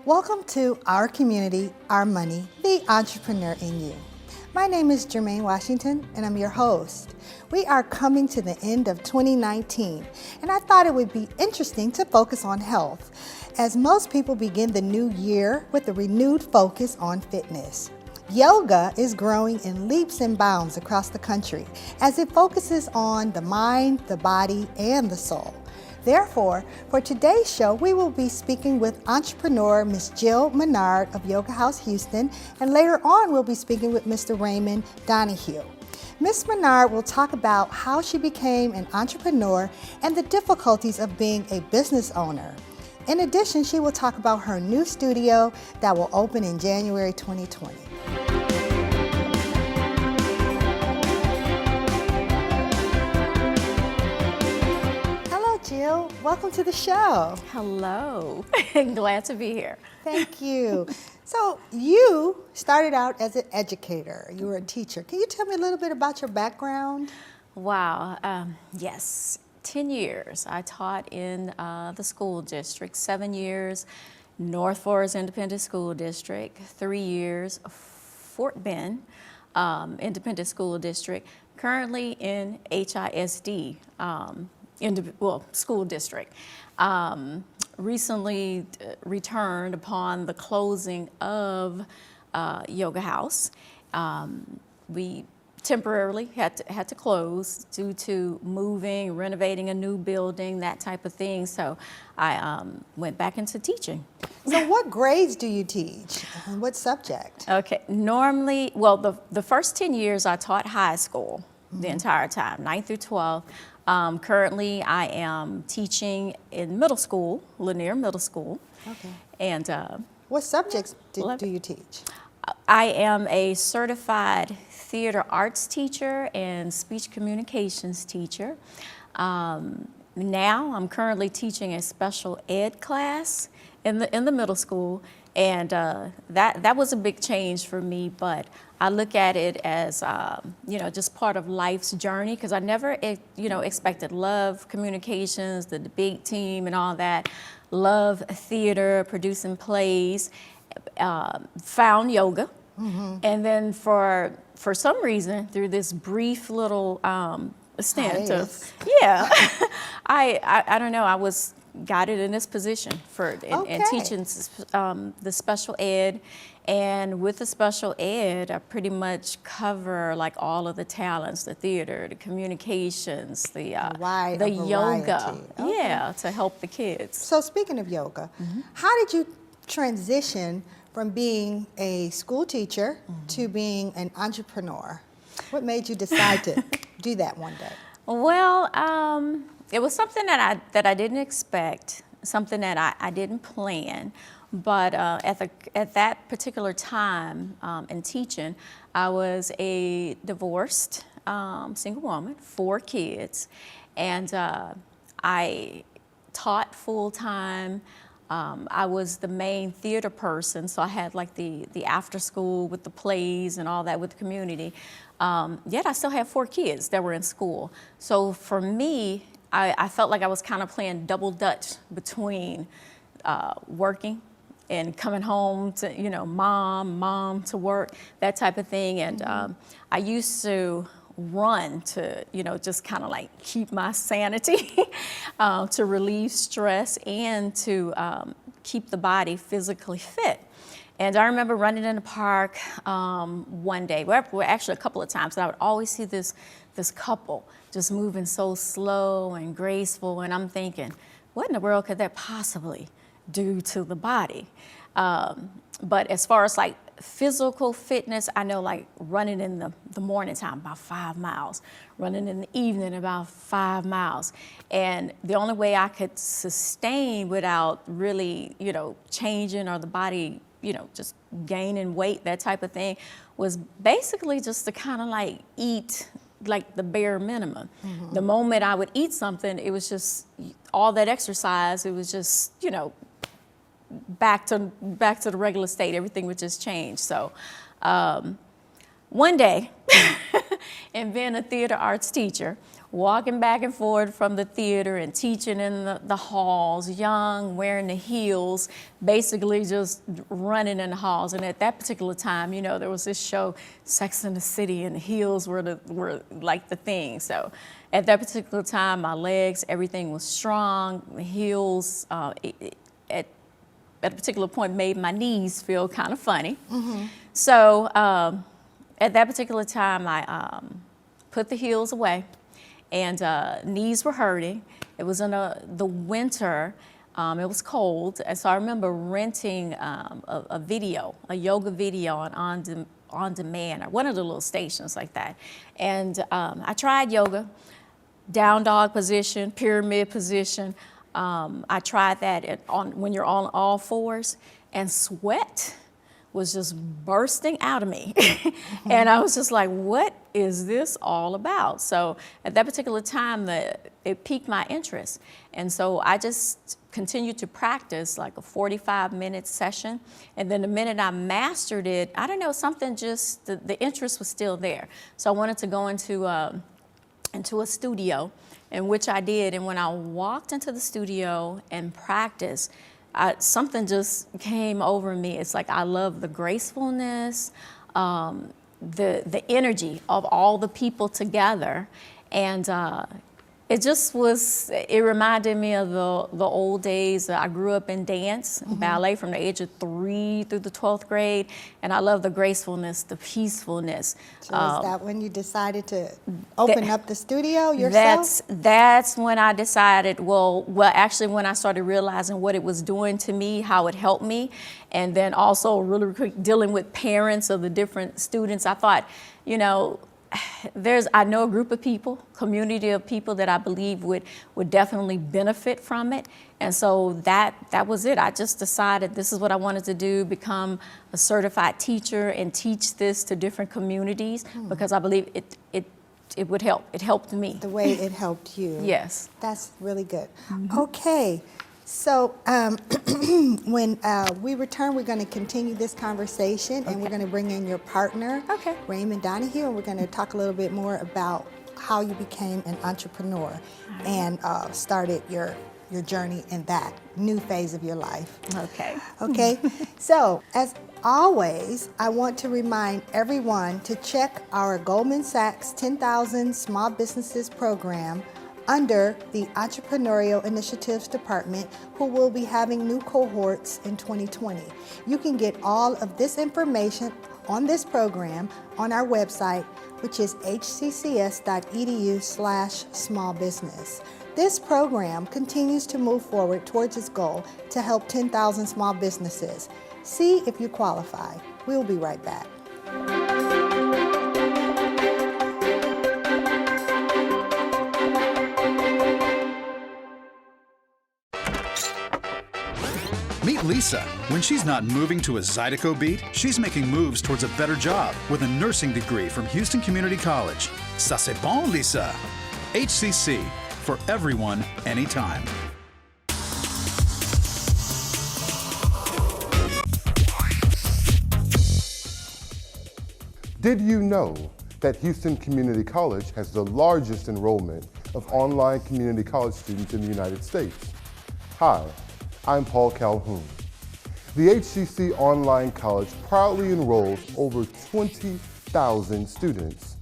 Welcome to Our Community, Our Money, the Entrepreneur in You. My name is Germaine Washington, and I'm your host. We are coming to the end of 2019, and I thought it would be interesting to focus on health, as most people begin the new year with a renewed focus on fitness. Yoga is growing in leaps and bounds across the country as it focuses on the mind, the body, and the soul. Therefore, for today's show, we will be speaking with entrepreneur Ms. Jill Minard of Yoga House Houston, and later on we'll be speaking with Mr. Raymond Donahue. Ms. Minard will talk about how she became an entrepreneur and the difficulties of being a business owner. In addition, she will talk about her new studio that will open in January 2020. Jill, welcome to the show. Hello, glad to be here. Thank you. So you started out as an educator. You were a teacher. Can you tell me a little bit about your background? Wow, yes, 10 years. I taught in the school district, 7 years, North Forest Independent School District, 3 years, Fort Bend Independent School District, currently in HISD. School district. Recently returned upon the closing of Yoga House. We temporarily had to close due to moving, renovating a new building, that type of thing. So I went back into teaching. So what grades do you teach? And what subject? Okay, normally, well, the first 10 years I taught high school the entire time, 9th through 12th. Currently, I am teaching in middle school, Lanier Middle School. Okay. And what subjects do you teach? I am a certified theater arts teacher and speech communications teacher. Now, I'm currently teaching a special ed class in the middle school, and that was a big change for me, but I look at it as, just part of life's journey, because I never, expected love communications, the debate team and all that, love theater, producing plays, found yoga. And then for some reason, through this brief little stint of, I don't know, I was guided in this position in teaching the special ed. And with the special ed, I pretty much cover like all of the talents, the theater, the communications, the yoga, to help the kids. So speaking of yoga, how did you transition from being a school teacher to being an entrepreneur? What made you decide to do that one day? Well, it was something that I didn't expect, something that I didn't plan. But at that particular time in teaching, I was a divorced single woman, 4 kids, and I taught full time. I was the main theater person, so I had like the after school with the plays and all that with the community. Yet I still had 4 kids that were in school. So for me, I felt like I was kind of playing double dutch between working and coming home to, mom to work, that type of thing. And I used to run to, just kind of like keep my sanity, to relieve stress and to keep the body physically fit. And I remember running in the park one day, well, actually a couple of times, and I would always see this couple just moving so slow and graceful, and I'm thinking, what in the world could that possibly do to the body? But as far as like physical fitness, I know like running in the morning time about 5 miles, running in the evening about 5 miles. And the only way I could sustain without really, changing or the body, just gaining weight, that type of thing, was basically just to kind of like eat like the bare minimum. The moment I would eat something, it was just all that exercise, it was just, back to the regular state. Everything would just change. So one day and being a theater arts teacher, walking back and forth from the theater and teaching in the halls, young, wearing the heels, basically just running in the halls. And at that particular time, you know, there was this show, Sex and the City, and the heels were like the thing. So at that particular time, my legs, everything was strong. The heels, at a particular point, made my knees feel kind of funny. Mm-hmm. So at that particular time, I put the heels away. And knees were hurting. It was in the winter. It was cold. And so I remember renting a yoga video on demand, or one of the little stations like that. And I tried yoga, down dog position, pyramid position. I tried that when you're on all fours, and sweat was just bursting out of me. And I was just like, what is this all about? So at that particular time, it piqued my interest. And so I just continued to practice like a 45-minute session. And then the minute I mastered it, I don't know, something just, the interest was still there. So I wanted to go into a studio, in which I did. And when I walked into the studio and practiced, something just came over me. It's like I love the gracefulness, the energy of all the people together, and it just was. It reminded me of the old days. I grew up in dance, ballet from the age of 3 through the 12th grade, and I love the gracefulness, the peacefulness. So is that when you decided to open up the studio yourself? That's when I decided. Well, actually, when I started realizing what it was doing to me, how it helped me, and then also really quick dealing with parents of the different students. I thought, you know, I know a group of people, community of people that I believe would definitely benefit from it. And so that was it. I just decided this is what I wanted to do, become a certified teacher and teach this to different communities, because I believe it would help. It helped me. The way it helped you. Yes. That's really good. Okay. So when we return, we're going to continue this conversation, and we're going to bring in your partner, Raymond Donahue, and we're going to talk a little bit more about how you became an entrepreneur and started your journey in that new phase of your life. Okay. So as always, I want to remind everyone to check our Goldman Sachs 10,000 Small Businesses program under the Entrepreneurial Initiatives Department, who will be having new cohorts in 2020. You can get all of this information on this program on our website, which is hccs.edu/smallbusiness. This program continues to move forward towards its goal to help 10,000 small businesses. See if you qualify. We'll be right back. Meet Lisa. When she's not moving to a Zydeco beat, she's making moves towards a better job with a nursing degree from Houston Community College. Ça c'est bon, Lisa. HCC, for everyone, anytime. Did you know that Houston Community College has the largest enrollment of online community college students in the United States? Hi, I'm Paul Calhoun. The HCC Online College proudly enrolls over 20,000 students.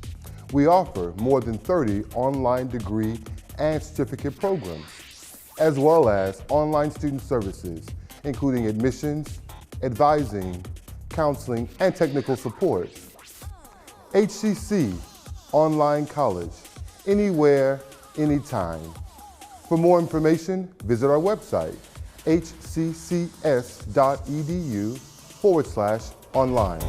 We offer more than 30 online degree and certificate programs, as well as online student services, including admissions, advising, counseling, and technical support. HCC Online College, anywhere, anytime. For more information, visit our website, hccs.edu/online.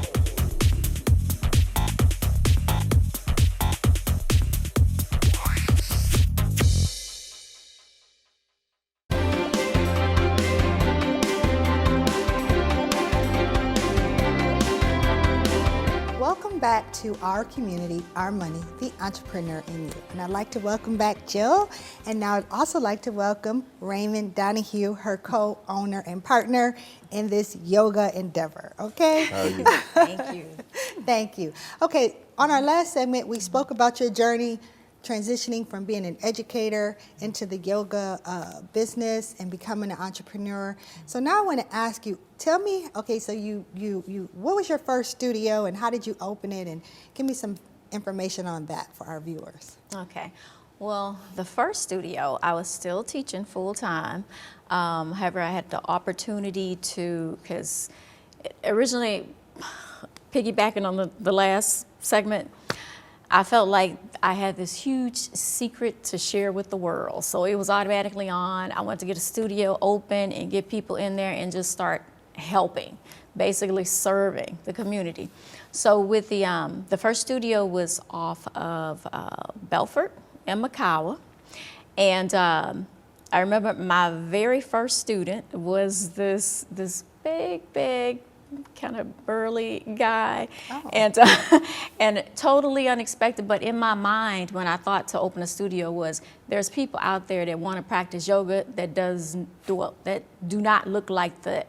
Welcome back to Our Community, Our Money, the Entrepreneur in You. And I'd like to welcome back Jill, and now I'd also like to welcome Raymond Donahue, her co-owner and partner in this yoga endeavor, okay? How are you? Thank you. Thank you. Okay, on our last segment, we spoke about your journey transitioning from being an educator into the yoga business and becoming an entrepreneur. So now I want to ask you, tell me, okay, so you what was your first studio and how did you open it? And give me some information on that for our viewers. Okay. Well, the first studio, I was still teaching full time. However, I had the opportunity to, because originally, piggybacking on the last segment, I felt like I had this huge secret to share with the world. So it was automatically on. I wanted to get a studio open and get people in there and just start helping, basically serving the community. So with the first studio was off of Belfort and Makawa. And I remember my very first student was this big, kind of burly guy, and totally unexpected. But in my mind, when I thought to open a studio, was there's people out there that want to practice yoga that do not look like the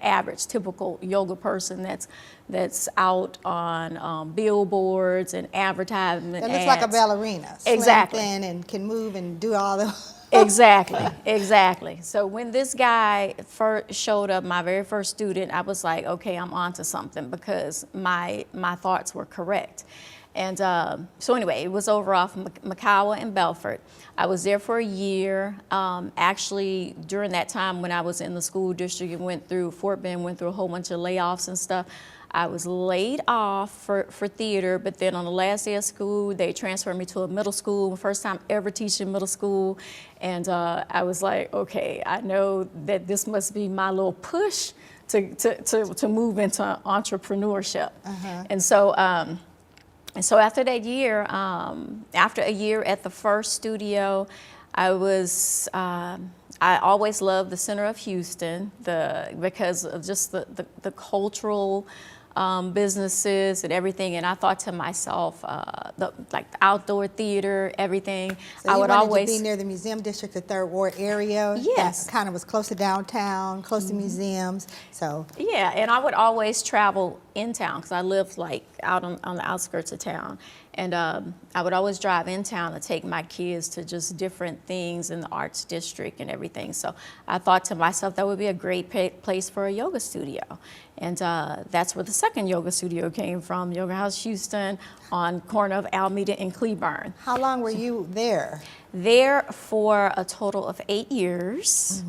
average typical yoga person that's out on billboards and advertisement. That looks like a ballerina, exactly, slim, thin, and can move and do all the. Exactly. So when this guy first showed up, my very first student, I was like, okay, I'm onto something, because my thoughts were correct. And so anyway, it was over off Makawa and Belfort. I was there for a year. Actually, during that time when I was in the school district and Fort Bend went through a whole bunch of layoffs and stuff. I was laid off for theater, but then on the last day of school, they transferred me to a middle school, first time ever teaching middle school. And I was like, okay, I know that this must be my little push to move into entrepreneurship. And so after that year, after a year at the first studio, I always loved the center of Houston because of just the cultural businesses and everything, and I thought to myself, the outdoor theater, everything. So I you would wanted always to be near the Museum District, the Third Ward area. Yes. That kind of was close to downtown, close to museums. So yeah, and I would always travel in town because I lived out on the outskirts of town. And I would always drive in town to take my kids to just different things in the arts district and everything. So I thought to myself that would be a great place for a yoga studio. And that's where the second yoga studio came from, Yoga House Houston on corner of Alameda and Cleburne. how long were you there? There for a total of 8 years.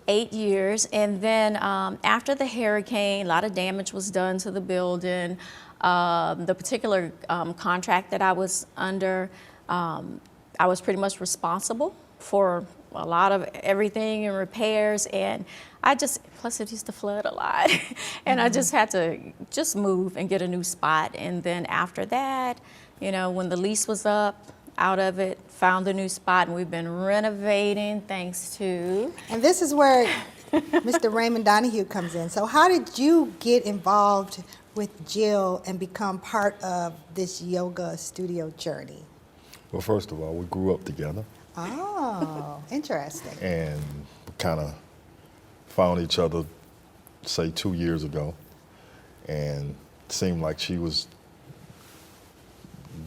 8 years. And then after the hurricane, a lot of damage was done to the building. The particular contract that I was under, I was pretty much responsible for a lot of everything and repairs, and plus it used to flood a lot, and I just had to move and get a new spot. And then after that, when the lease was up, out of it, found a new spot, and we've been renovating thanks to. And this is where Mr. Raymond Donahue comes in. So how did you get involved with Jill and become part of this yoga studio journey? Well, first of all, we grew up together. Oh, interesting. And kind of found each other, say, 2 years ago. And it seemed like she was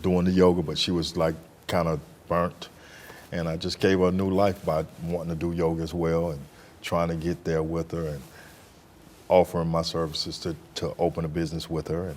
doing the yoga, but she was like kind of burnt. And I just gave her a new life by wanting to do yoga as well and trying to get there with her and offering my services to open a business with her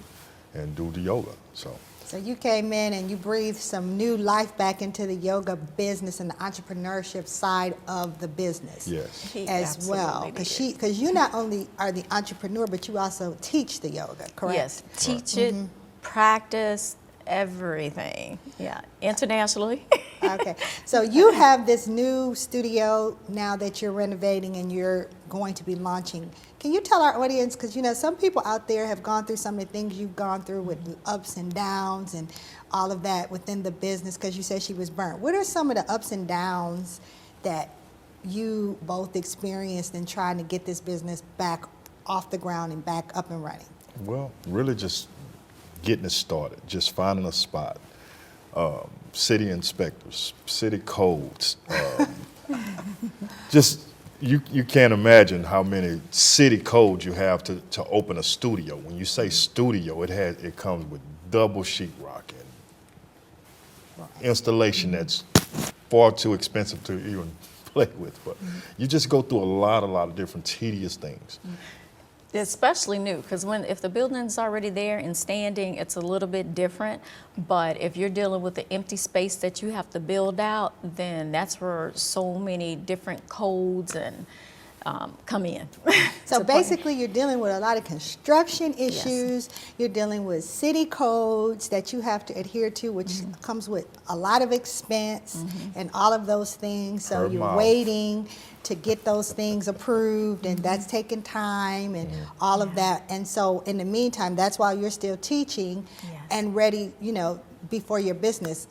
and do the yoga. So you came in and you breathed some new life back into the yoga business and the entrepreneurship side of the business. Yes. As well. Because you not only are the entrepreneur, but you also teach the yoga, correct? Yes, teach it, practice, everything. Yeah, internationally. Okay, so you have this new studio now that you're renovating and you're going to be launching. Can you tell our audience, because some people out there have gone through some of the things you've gone through with the ups and downs and all of that within the business, because you said she was burnt. What are some of the ups and downs that you both experienced in trying to get this business back off the ground and back up and running? Well, really just getting it started, just finding a spot, city inspectors, city codes, just you can't imagine how many city codes you have to open a studio. When you say studio, it comes with double sheetrock and installation that's far too expensive to even play with. But you just go through a lot of different tedious things. Especially new, because if the building's already there and standing, it's a little bit different. But if you're dealing with the empty space that you have to build out, then that's where so many different codes and come in. So basically, you're dealing with a lot of construction issues. Yes. You're dealing with city codes that you have to adhere to, which comes with a lot of expense and all of those things. So Per you're mile. waiting to get those things approved, and that's taking time and all of that. And so in the meantime, that's while you're still teaching Yes. and ready, before your business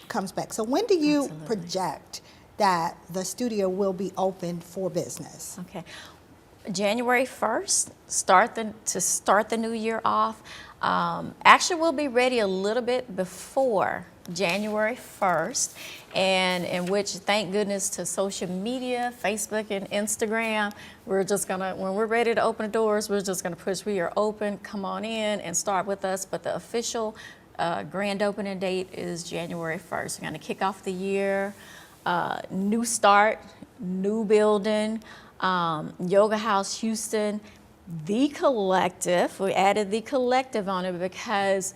comes back. So when do you Absolutely. project that the studio will be open for business? Okay. January 1st, to start the new year off. Actually, we'll be ready a little bit before January 1st, and in which, thank goodness to social media, Facebook and Instagram, we're just gonna, when we're ready to open the doors, we're just gonna push, we are open, come on in and start with us. But the official grand opening date is January 1st. We're gonna kick off the year, new start, new building, Yoga House Houston, The Collective. We added The Collective on it because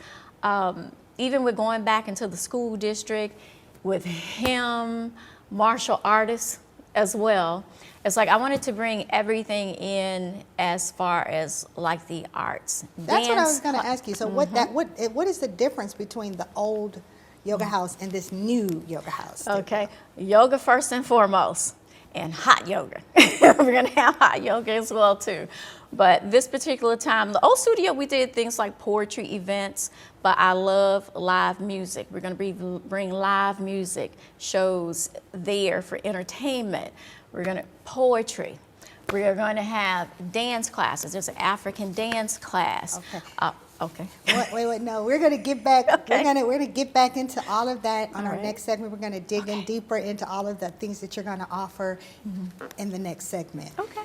even with going back into the school district with him, martial artists as well, it's like I wanted to bring everything in as far as like the arts. That's what I was Dance, going to ask you. So what is the difference between the old yoga house and this new yoga house? Okay, yoga first and foremost, and hot yoga. We're gonna have hot yoga as well too. But this particular time, the old studio, we did things like poetry events, but I love live music. We're gonna bring live music shows there for entertainment. We're gonna poetry. We are going to have dance classes. There's an African dance class. Okay. Okay. Wait, no. We're going to get back. Okay. We're going to get back into all of that on All our right. next segment. We're going to dig in deeper into all of the things that you're going to offer in the next segment. Okay.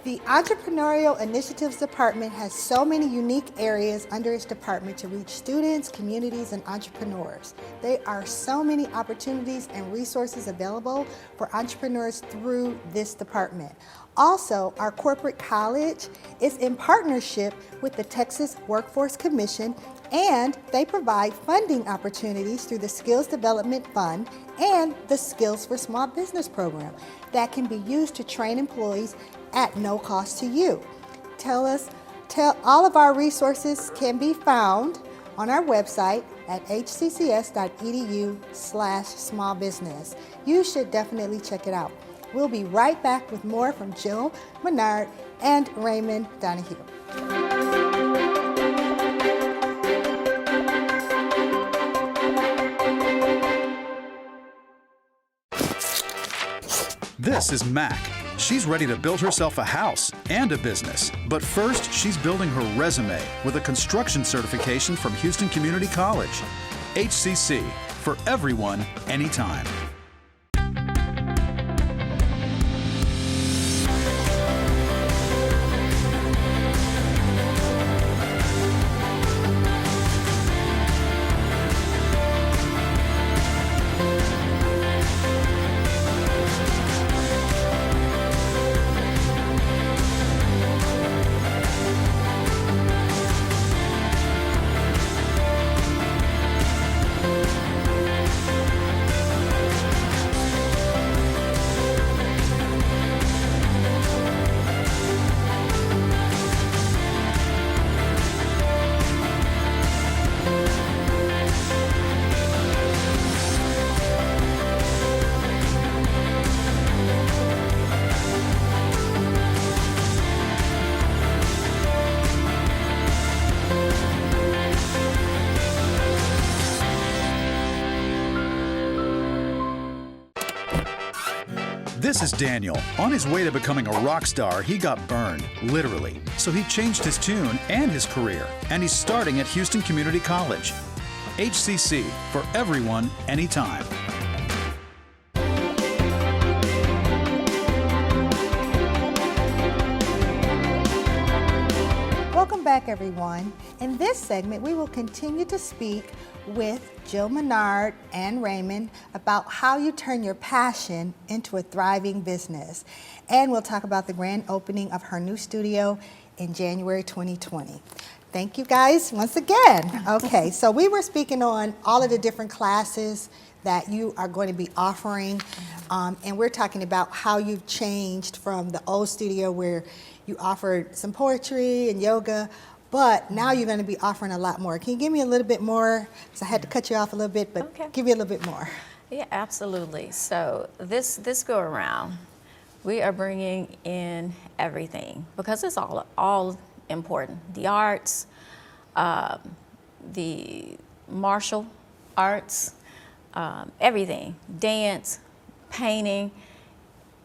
The Entrepreneurial Initiatives Department has so many unique areas under its department to reach students, communities, and entrepreneurs. There are so many opportunities and resources available for entrepreneurs through this department. Also, our corporate college is in partnership with the Texas Workforce Commission, and they provide funding opportunities through the Skills Development Fund and the Skills for Small Business program that can be used to train employees at no cost to you. All of our resources can be found on our website at hccs.edu/smallbusiness. You should definitely check it out. We'll be right back with more from Jill Minard and Raymond Donahue. This is Mac. She's ready to build herself a house and a business. But first, she's building her resume with a construction certification from Houston Community College. HCC, for everyone, anytime. This is Daniel. On his way to becoming a rock star, he got burned, literally. So he changed his tune and his career, and he's starting at Houston Community College. HCC, for everyone, anytime. Welcome back, everyone. In this segment, we will continue to speak with Jill Minard and Raymond about how you turn your passion into a thriving business. And we'll talk about the grand opening of her new studio in January 2020. Thank you guys once again. Okay, so we were speaking on all of the different classes that you are going to be offering, and we're talking about how you've changed from the old studio where you offered some poetry and yoga, but now you're going to be offering a lot more. Can you give me a little bit more? Because I had to cut you off a little bit, but Okay. give me a little bit more. Yeah, absolutely. So this go around, we are bringing in everything because it's all important. The arts, the martial arts, everything, dance, painting,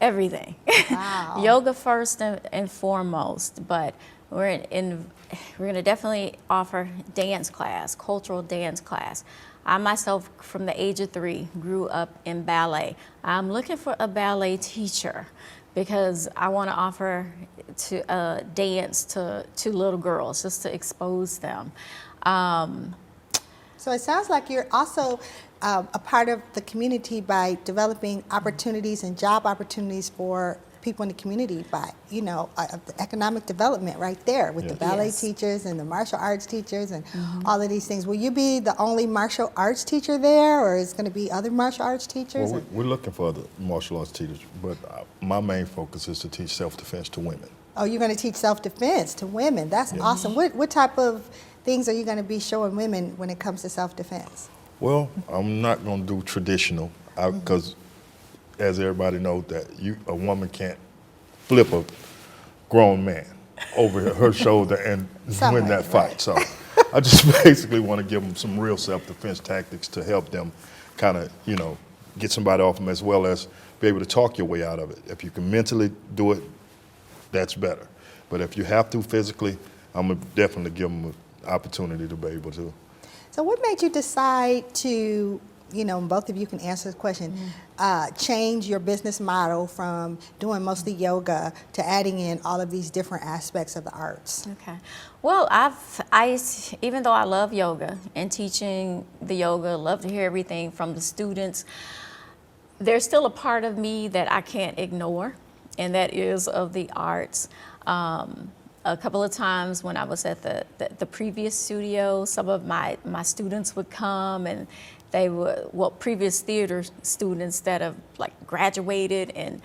everything. Wow. Yoga first and foremost, but we're going to definitely offer dance class, cultural dance class. I myself, from the age of 3, grew up in ballet. I'm looking for a ballet teacher because I want to offer to dance to little girls, just to expose them. So it sounds like you're also a part of the community by developing opportunities and job opportunities for people in the community by, the economic development right there with the ballet Yes. teachers and the martial arts teachers and all of these things. Will you be the only martial arts teacher there, or is it going to be other martial arts teachers? Well, we're looking for other martial arts teachers, but my main focus is to teach self-defense to women. Oh, you're going to teach self-defense to women. That's awesome. What type of things are you going to be showing women when it comes to self-defense? Well, I'm not going to do traditional because, as everybody knows, that a woman can't flip a grown man over her shoulder and win that fight. Right. So I just basically want to give them some real self-defense tactics to help them kind of, get somebody off them, as well as be able to talk your way out of it. If you can mentally do it, that's better. But if you have to physically, I'm going to definitely give them an opportunity to be able to. So what made you decide to, both of you can answer this question, change your business model from doing mostly yoga to adding in all of these different aspects of the arts? Okay. Well, even though I love yoga and teaching the yoga, love to hear everything from the students, there's still a part of me that I can't ignore, and that is of the arts. A couple of times when I was at the previous studio, some of my students would come, and they were, previous theater students that have graduated and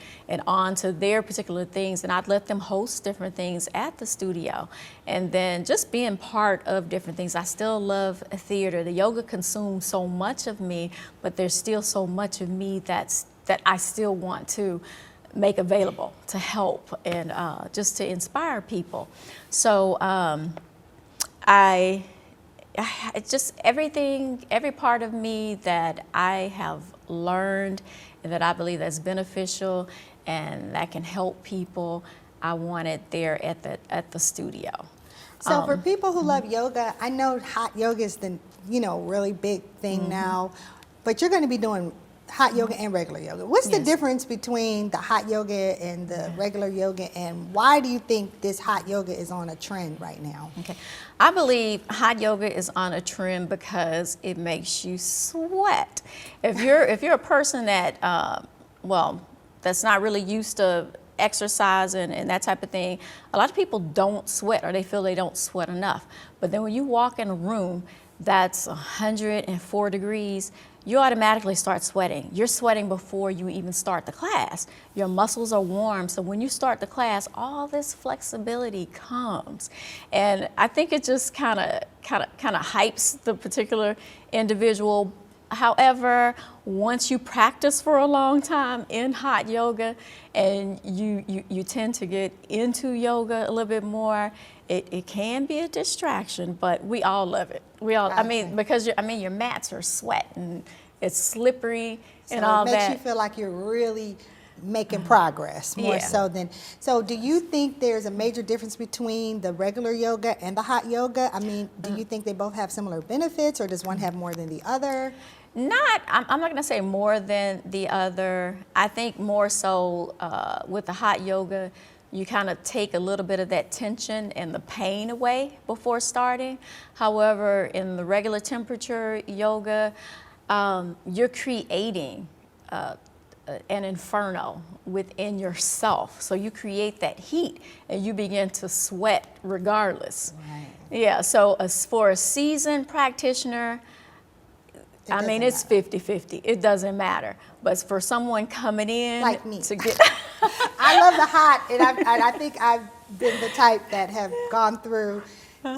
on to their particular things, and I'd let them host different things at the studio. And then just being part of different things. I still love theater. The yoga consumes so much of me, but there's still so much of me that I still want to make available to help and just to inspire people. So it's just every part of me that I have learned and that I believe that's beneficial and that can help people, I want it there at the studio. So for people who love yoga, I know hot yoga is the really big thing now, but you're going to be doing hot yoga and regular yoga. What's the difference between the hot yoga and the regular yoga, and why do you think this hot yoga is on a trend right now? Okay, I believe hot yoga is on a trend because it makes you sweat. If you're a person that that's not really used to exercising and that type of thing, a lot of people don't sweat, or they feel they don't sweat enough. But then when you walk in a room that's 104 degrees, you automatically start sweating. You're sweating before you even start the class. Your muscles are warm, so when you start the class, all this flexibility comes. And I think it just kind of hypes the particular individual. However, once you practice for a long time in hot yoga and you tend to get into yoga a little bit more, it can be a distraction, but we all love it. Because your mats are sweat and it's slippery and all that. So it makes you feel like you're really making progress more Yeah. so than. So do you think there's a major difference between the regular yoga and the hot yoga? I mean, do you think they both have similar benefits, or does one have more than the other? I'm not going to say more than the other. I think more so with the hot yoga, you kind of take a little bit of that tension and the pain away before starting. However, in the regular temperature yoga, you're creating an inferno within yourself. So you create that heat and you begin to sweat regardless. Right. Yeah, so as for a seasoned practitioner, I mean, it's 50-50. It doesn't matter. But for someone coming in Like me. to get I love the hot, and I think I've been the type that have gone through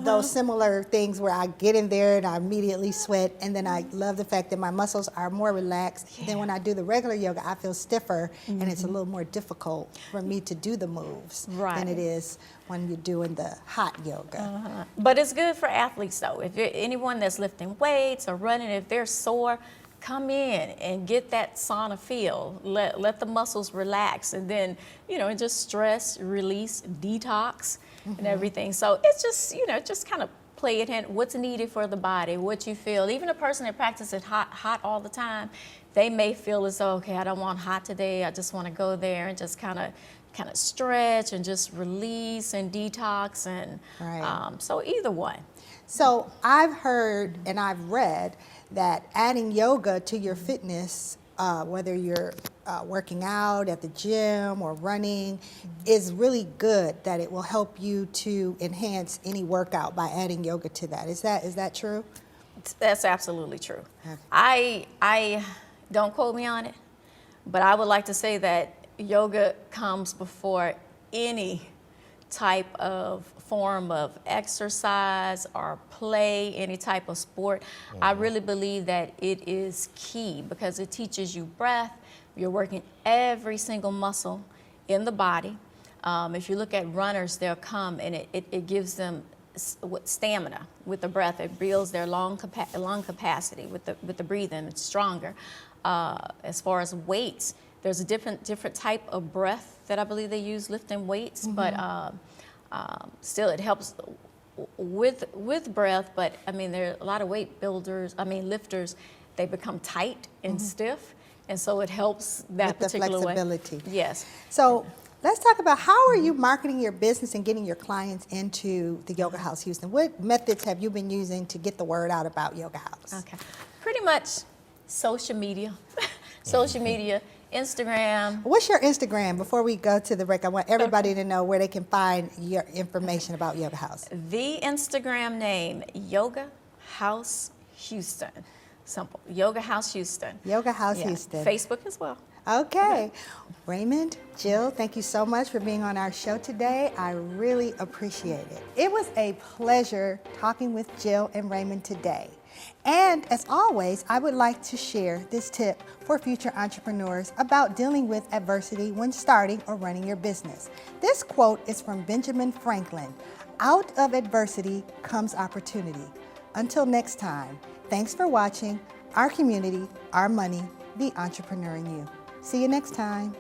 those similar things where I get in there and I immediately sweat, and then I love the fact that my muscles are more relaxed. Then when I do the regular yoga, I feel stiffer, and it's a little more difficult for me to do the moves than it is when you're doing the hot yoga. But it's good for athletes, though. If you're anyone that's lifting weights or running, if they're sore, come in and get that sauna feel. Let the muscles relax, and then, and just stress, release, detox, and everything. So it's just, just kind of play it in. What's needed for the body, what you feel. Even a person that practices hot all the time, they may feel as though, okay, I don't want hot today. I just want to go there and just kind of stretch and just release and detox, and so either one. So I've heard and I've read that adding yoga to your fitness, whether you're working out at the gym or running, is really good, that it will help you to enhance any workout by adding yoga to that. Is that true? That's absolutely true. Okay. I don't quote me on it, but I would like to say that yoga comes before any type of form of exercise or play, any type of sport. I really believe that it is key because it teaches you breath. You're working every single muscle in the body. If you look at runners, they'll come and it gives them stamina with the breath. It builds their lung capacity with the breathing. It's stronger. As far as weights, there's a different type of breath that I believe they use lifting weights, but still it helps with breath. But I mean, there are a lot of lifters, they become tight and stiff, and so it helps that with particular the flexibility. way. Yes. So let's talk about, how are you marketing your business and getting your clients into the Yoga House Houston? What methods have you been using to get the word out about Yoga House? Okay. Pretty much social media. Social media, Instagram. What's your Instagram before we go to the break? I want everybody to know where they can find your information about Yoga House. The Instagram name, Yoga House Houston. Simple. Yoga House Houston. Yoga House Houston. Facebook as well. Okay. Raymond, Jill, thank you so much for being on our show today. I really appreciate it. It was a pleasure talking with Jill and Raymond today. And as always, I would like to share this tip for future entrepreneurs about dealing with adversity when starting or running your business. This quote is from Benjamin Franklin. Out of adversity comes opportunity. Until next time, thanks for watching Our Community, Our Money, The Entrepreneur in You. See you next time.